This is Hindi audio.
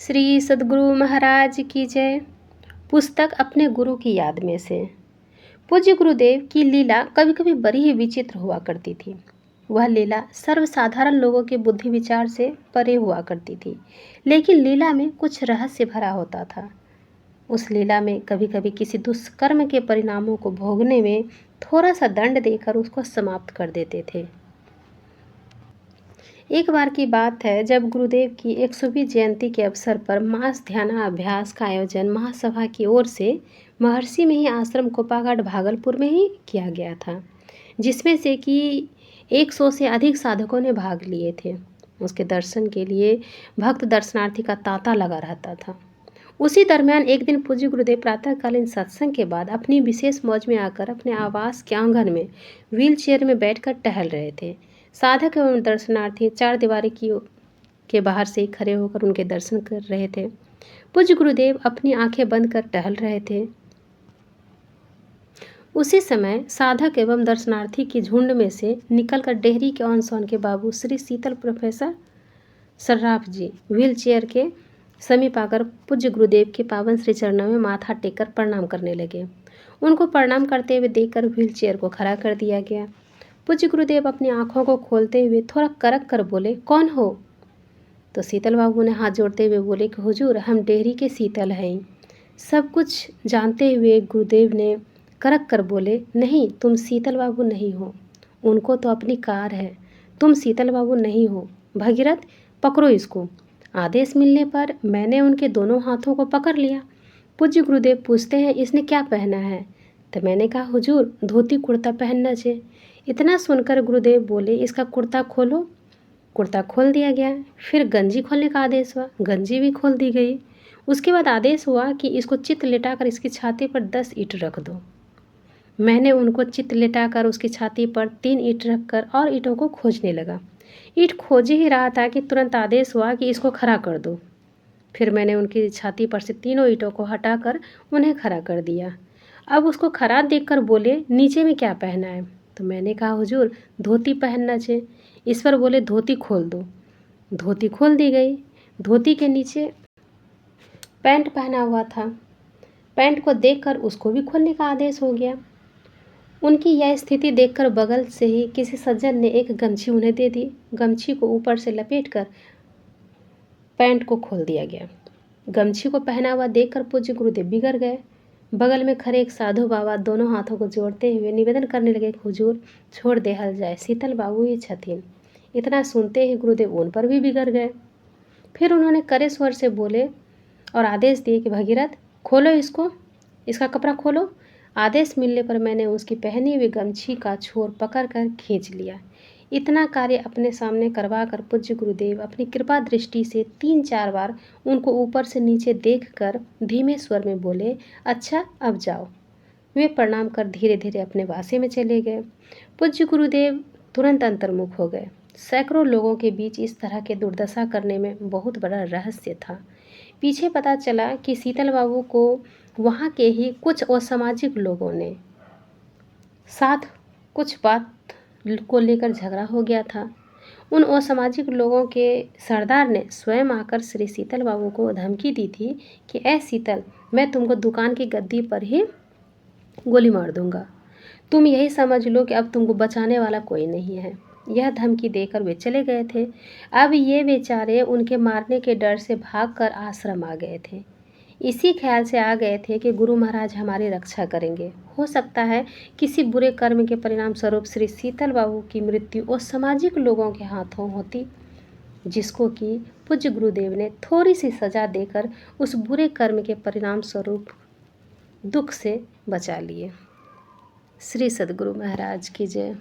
श्री सद्गुरु महाराज की जय। पुस्तक अपने गुरु की याद में से। पूज्य गुरुदेव की लीला कभी कभी बड़ी ही विचित्र हुआ करती थी। वह लीला सर्वसाधारण लोगों के बुद्धि विचार से परे हुआ करती थी, लेकिन लीला में कुछ रहस्य भरा होता था। उस लीला में कभी कभी किसी दुष्कर्म के परिणामों को भोगने में थोड़ा सा दंड देकर उसको समाप्त कर देते थे। एक बार की बात है, जब गुरुदेव की 120 जयंती के अवसर पर मास ध्यानाभ्यास का आयोजन महासभा की ओर से महर्षि में ही आश्रम कोपाघाट भागलपुर में ही किया गया था, जिसमें से कि 100 से अधिक साधकों ने भाग लिए थे। उसके दर्शन के लिए भक्त दर्शनार्थी का तांता लगा रहता था। उसी दरमियान एक दिन पूज्य गुरुदेव प्रातःकालीन सत्संग के बाद अपनी विशेष मौज में आकर अपने आवास के आंगन में व्हील चेयर में बैठकर टहल रहे थे। साधक एवं दर्शनार्थी चार दीवारी के बाहर से खड़े होकर उनके दर्शन कर रहे थे। पूज्य गुरुदेव अपनी आंखें बंद कर टहल रहे थे। उसी समय साधक एवं दर्शनार्थी की झुंड में से निकलकर डेहरी के ऑन सॉन के बाबू श्री शीतल प्रोफेसर सर्राफ जी व्हील चेयर के समीप आकर पूज्य गुरुदेव के पावन श्री चरणों में माथा टेककर प्रणाम करने लगे। उनको प्रणाम करते हुए देखकर व्हील चेयर को खड़ा कर दिया गया। पूज्य गुरुदेव अपनी आंखों को खोलते हुए थोड़ा करक कर बोले, कौन हो? तो शीतल बाबू ने हाथ जोड़ते हुए बोले कि हुजूर, हम डेहरी के शीतल हैं। सब कुछ जानते हुए गुरुदेव ने करक कर बोले, नहीं, तुम शीतल बाबू नहीं हो। उनको तो अपनी कार है, तुम शीतल बाबू नहीं हो। भगीरथ, पकड़ो इसको। आदेश मिलने पर मैंने उनके दोनों हाथों को पकड़ लिया। पूज्य गुरुदेव पूछते हैं, इसने क्या पहना है? तो मैंने कहा, हुजूर, धोती कुर्ता पहनना चाहिए। इतना सुनकर गुरुदेव बोले, इसका कुर्ता खोलो। कुर्ता खोल दिया गया। फिर गंजी खोलने का आदेश हुआ, गंजी भी खोल दी गई। उसके बाद आदेश हुआ कि इसको चित लेटाकर इसकी छाती पर 10 ईंट रख दो। मैंने उनको चित लेटाकर उसकी छाती पर 3 ईंट रखकर और ईंटों को खोजने लगा। ईंट खोज ही रहा था कि तुरंत आदेश हुआ कि इसको खड़ा कर दो। फिर मैंने उनकी छाती पर से तीनों ईंटों को हटाकर उन्हें खड़ा कर दिया। अब उसको खड़ा देखकर बोले, नीचे में क्या पहना है? तो मैंने कहा, हुजूर, धोती पहनना चाहिए। इस पर बोले, धोती खोल दो। धोती खोल दी गई। धोती के नीचे पैंट पहना हुआ था। पैंट को देखकर उसको भी खोलने का आदेश हो गया। उनकी यह स्थिति देखकर बगल से ही किसी सज्जन ने एक गमछी उन्हें दे दी। गमछी को ऊपर से लपेटकर पैंट को खोल दिया गया। गमछी को पहना हुआ देखकर पूज्य गुरुदेव बिगड़ गए। बगल में खड़े एक साधु बाबा दोनों हाथों को जोड़ते हुए निवेदन करने लगे, हुजूर, छोड़ देहल जाए, शीतल बाबू ही छथिन। इतना सुनते ही गुरुदेव उन पर भी बिगड़ गए। फिर उन्होंने कड़े स्वर से बोले और आदेश दिए कि भगीरथ, खोलो इसको, इसका कपड़ा खोलो। आदेश मिलने पर मैंने उसकी पहनी हुई गमछी का छोर पकड़कर खींच लिया। इतना कार्य अपने सामने करवा कर पूज्य गुरुदेव अपनी कृपा दृष्टि से 3-4 बार उनको ऊपर से नीचे देखकर धीमे स्वर में बोले, अच्छा, अब जाओ। वे प्रणाम कर धीरे धीरे अपने वासे में चले गए। पूज्य गुरुदेव तुरंत अंतर्मुख हो गए। सैकड़ों लोगों के बीच इस तरह के दुर्दशा करने में बहुत बड़ा रहस्य था। पीछे पता चला कि शीतल बाबू को वहाँ के ही कुछ असामाजिक लोगों ने साथ कुछ बात को लेकर झगड़ा हो गया था। उन असामाजिक लोगों के सरदार ने स्वयं आकर श्री शीतल बाबू को धमकी दी थी कि ऐ शीतल, मैं तुमको दुकान की गद्दी पर ही गोली मार दूंगा। तुम यही समझ लो कि अब तुमको बचाने वाला कोई नहीं है। यह धमकी देकर वे चले गए थे। अब ये बेचारे उनके मारने के डर से भागकर आश्रम आ गए थे। इसी ख्याल से आ गए थे कि गुरु महाराज हमारी रक्षा करेंगे। हो सकता है किसी बुरे कर्म के परिणाम स्वरूप श्री शीतल बाबू की मृत्यु और सामाजिक लोगों के हाथों होती, जिसको कि पूज्य गुरुदेव ने थोड़ी सी सजा देकर उस बुरे कर्म के परिणाम स्वरूप दुख से बचा लिए। श्री सद्गुरु महाराज की जय।